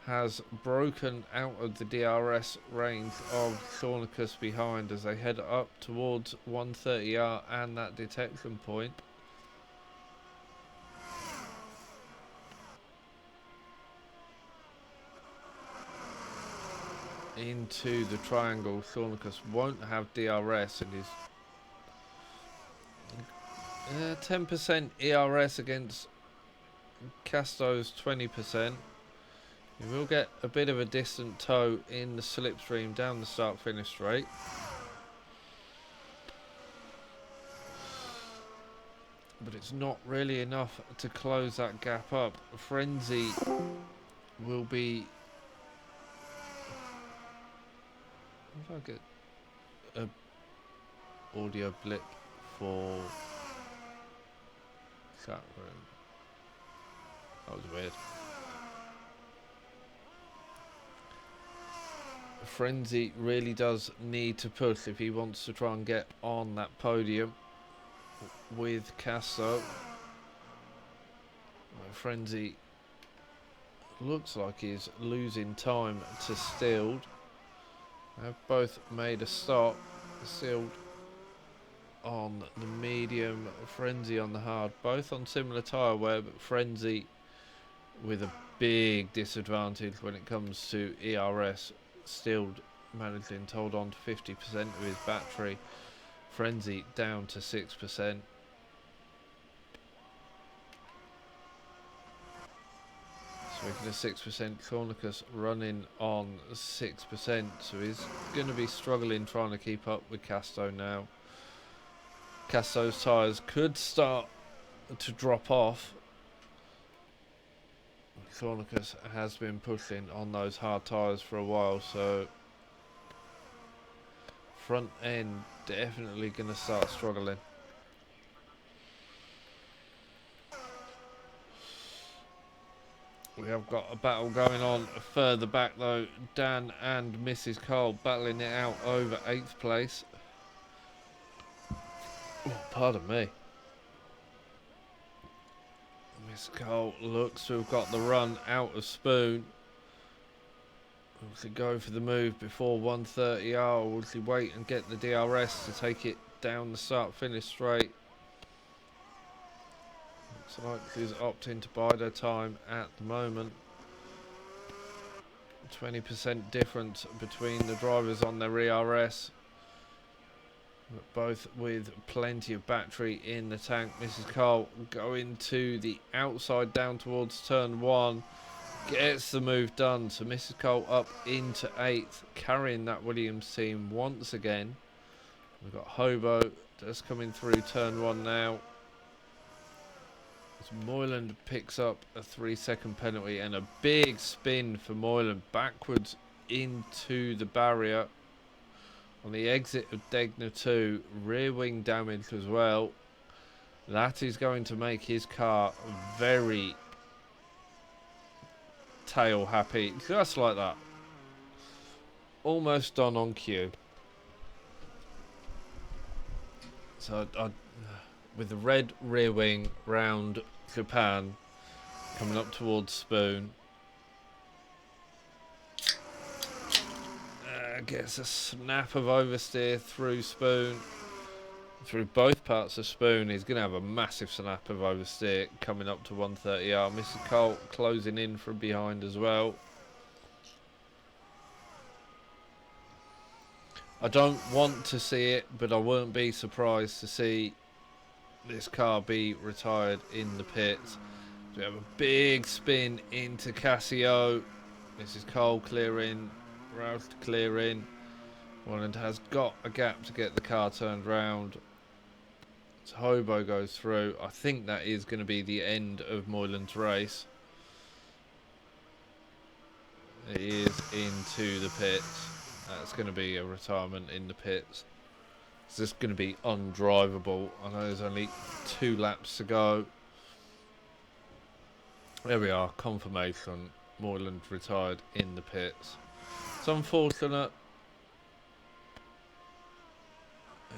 has broken out of the DRS range of Thornicus behind as they head up towards 130R and that detection point. Into the triangle. Thornicus won't have DRS and is 10% ERS against Casto's 20%. You will get a bit of a distant tow in the slipstream down the start-finish straight. But it's not really enough to close that gap up. Frenzy will be... If I get a audio blip for chat room. That was weird. Frenzy really does need to push if he wants to try and get on that podium with Casto. Frenzy looks like he's losing time to Steele. They've both made a stop. Steele on the medium, Frenzy on the hard. Both on similar tyre wear, but Frenzy with a big disadvantage when it comes to ERS. Still managing to hold on to 50% of his battery. Frenzy down to 6%. Speaking of 6%, Cornicus running on 6%, so he's going to be struggling trying to keep up with Casto now. Casto's tyres could start to drop off. Cornicus has been pushing on those hard tyres for a while, so front end definitely going to start struggling. We have got a battle going on further back though. Dan and Mrs. Cole battling it out over 8th place. Oh, pardon me. Miss Cole looks to have got the run out of Spoon. Will she go for the move before 130R, or will she wait and get the DRS to take it down the start-finish straight? Looks like she's opting to bide her time at the moment. 20% difference between the drivers on their ERS, but both with plenty of battery in the tank. Mrs. Cole going to the outside down towards turn 1. Gets the move done, so Mrs. Cole up into 8th, carrying that Williams team once again. We've got Hobo just coming through turn 1 now. As Moyland picks up a 3-second penalty and a big spin for Moyland backwards into the barrier. On the exit of Degner 2, rear wing damage as well. That is going to make his car very tail happy, just like that. Almost done on cue. So with the red rear wing round Japan, coming up towards Spoon. Gets a snap of oversteer through Spoon. Through both parts of Spoon, he's going to have a massive snap of oversteer coming up to 130R. Mrs. Cole closing in from behind as well. I don't want to see it, but I won't be surprised to see this car be retired in the pits. We have a big spin into Casio. Mrs. Cole clearing, Rouse clearing. Moyland has got a gap to get the car turned round. So Hobo goes through. I think that is going to be the end of Moyland's race. It is into the pits. That's going to be a retirement in the pits. It's just going to be undrivable. I know there's only 2 laps to go. There we are, confirmation. Moyland retired in the pits. It's unfortunate.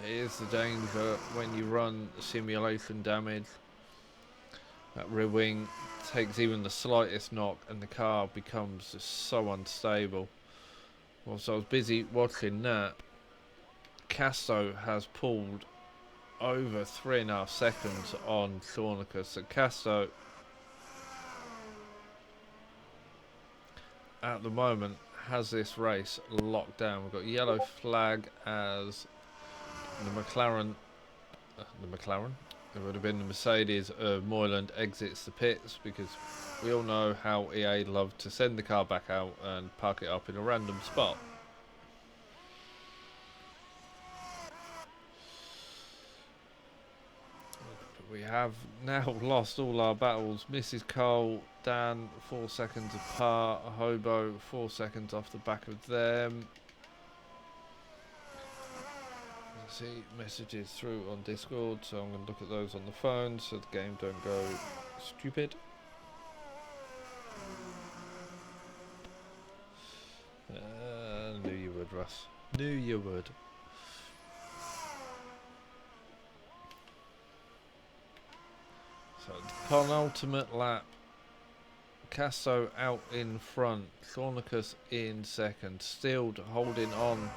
It is the danger when you run simulation damage. That rear wing takes even the slightest knock and the car becomes just so unstable. Whilst I was busy watching that, Casto has pulled over 3.5 seconds on Cornicus. So Casto at the moment has this race locked down. We've got yellow flag as the McLaren, it would have been the Mercedes of Moyland exits the pits, because we all know how EA love to send the car back out and park it up in a random spot. But we have now lost all our battles. Mrs. Cole, Dan 4 seconds apart, Hobo 4 seconds off the back of them. See messages through on Discord, so I'm going to look at those on the phone so the game don't go stupid. Knew you would, Russ. Knew you would. So penultimate lap. Casto out in front. Cornicus in second. Still holding on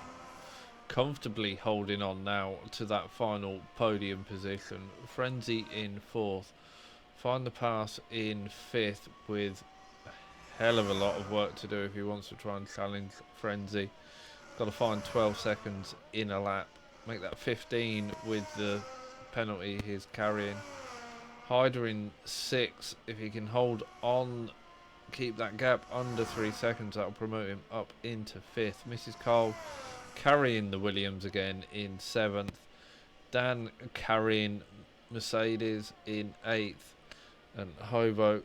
comfortably holding on now to that final podium position. Frenzy in 4th. Find the Pass in 5th with a hell of a lot of work to do if he wants to try and challenge Frenzy. Got to find 12 seconds in a lap. Make that 15 with the penalty he's carrying. Hyder in 6th. If he can hold on, keep that gap under 3 seconds, that'll promote him up into 5th. Mrs. Cole carrying the Williams again in 7th. Dan carrying Mercedes in 8th. And Hobo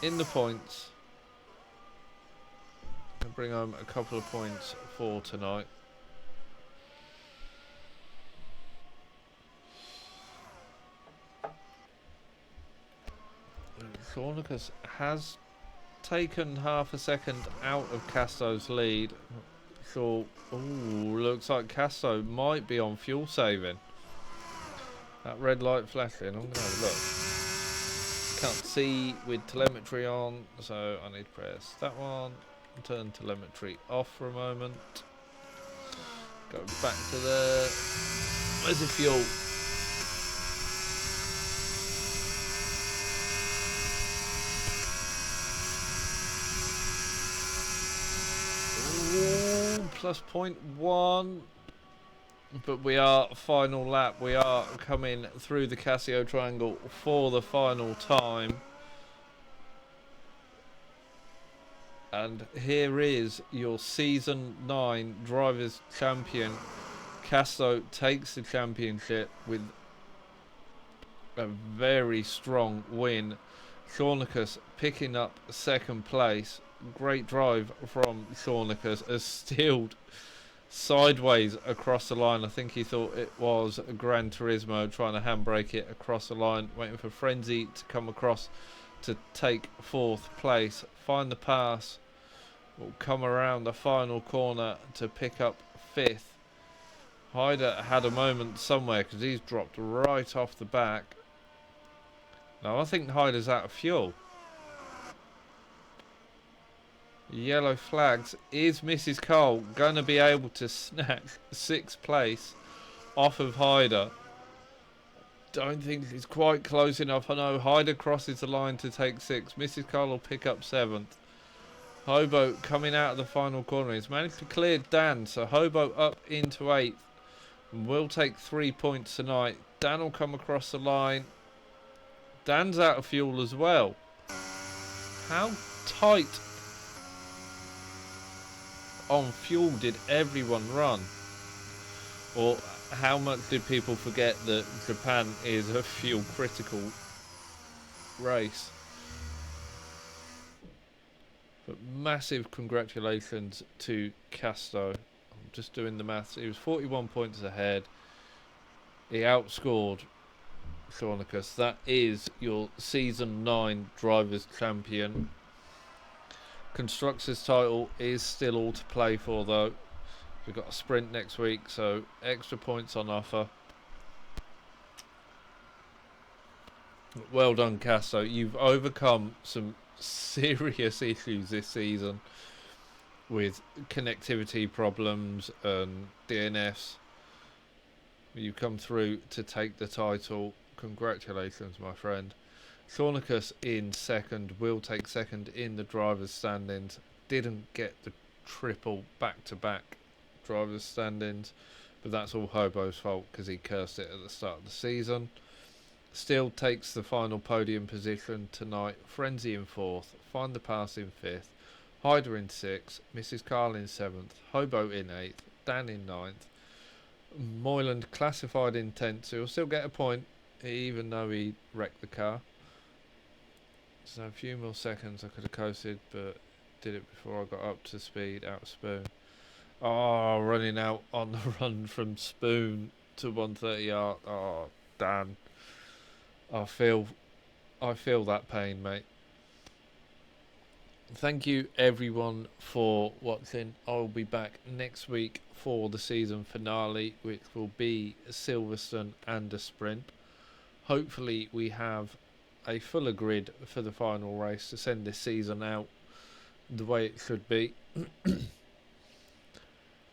in the points. Can bring home a couple of points for tonight. Cornicus has taken half a second out of Casto's lead. So, looks like Casto might be on fuel saving. That red light flashing, I'm going to have a look. Can't see with telemetry on, so I need to press that one. Turn telemetry off for a moment. Go back to there. Where's the fuel? Plus 0.1, but we are final lap. We are coming through the Casio triangle for the final time, and here is your season 9 drivers champion. Casto takes the championship with a very strong win. Shawnicus picking up 2nd place. Great drive from Shawnicus, as steeled sideways across the line. I think he thought it was a Gran Turismo trying to handbrake it across the line, waiting for Frenzy to come across to take 4th place. Find the Pass will come around the final corner to pick up 5th. Hyder had a moment somewhere because he's dropped right off the back. Now I think Hyder's out of fuel. Yellow flags. Is Mrs. Cole going to be able to snatch 6th place off of Hyder? Don't think it's quite close enough. I know Hyder crosses the line to take 6th. Mrs. Cole will pick up 7th. Hobo coming out of the final corner. He's managed to clear Dan, so Hobo up into 8th. And will take 3 points tonight. Dan will come across the line. Dan's out of fuel as well. How tight on fuel did everyone run? Or how much did people forget that Japan is a fuel critical race? But massive congratulations to Casto. I'm just doing the maths. He was 41 points ahead. He outscored Shawnicus. That is your season 9 drivers champion. Constructors title is still all to play for though. We've got a sprint next week, so extra points on offer. Well done, Casto. You've overcome some serious issues this season with connectivity problems and DNFs. You come through to take the title. Congratulations, my friend. Shawnicus in 2nd, will take 2nd in the drivers' standings. Didn't get the triple back-to-back drivers' standings, but that's all Hobo's fault because he cursed it at the start of the season. Still takes the final podium position tonight. Frenzy in 4th, Find the Pass in 5th, Hyder in 6th, Mrs. Carl in 7th, Hobo in 8th, Dan in 9th. Moyland classified in 10th, so he'll still get a point even though he wrecked the car. So a few more seconds I could have coasted, but did it before I got up to speed out of Spoon. Oh, running out on the run from Spoon to 130R. Oh, Dan. I feel that pain, mate. Thank you everyone for watching. I'll be back next week for the season finale, which will be Silverstone and a sprint. Hopefully we have a fuller grid for the final race to send this season out the way it should be.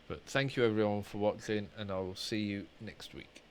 But thank you everyone for watching, and I will see you next week.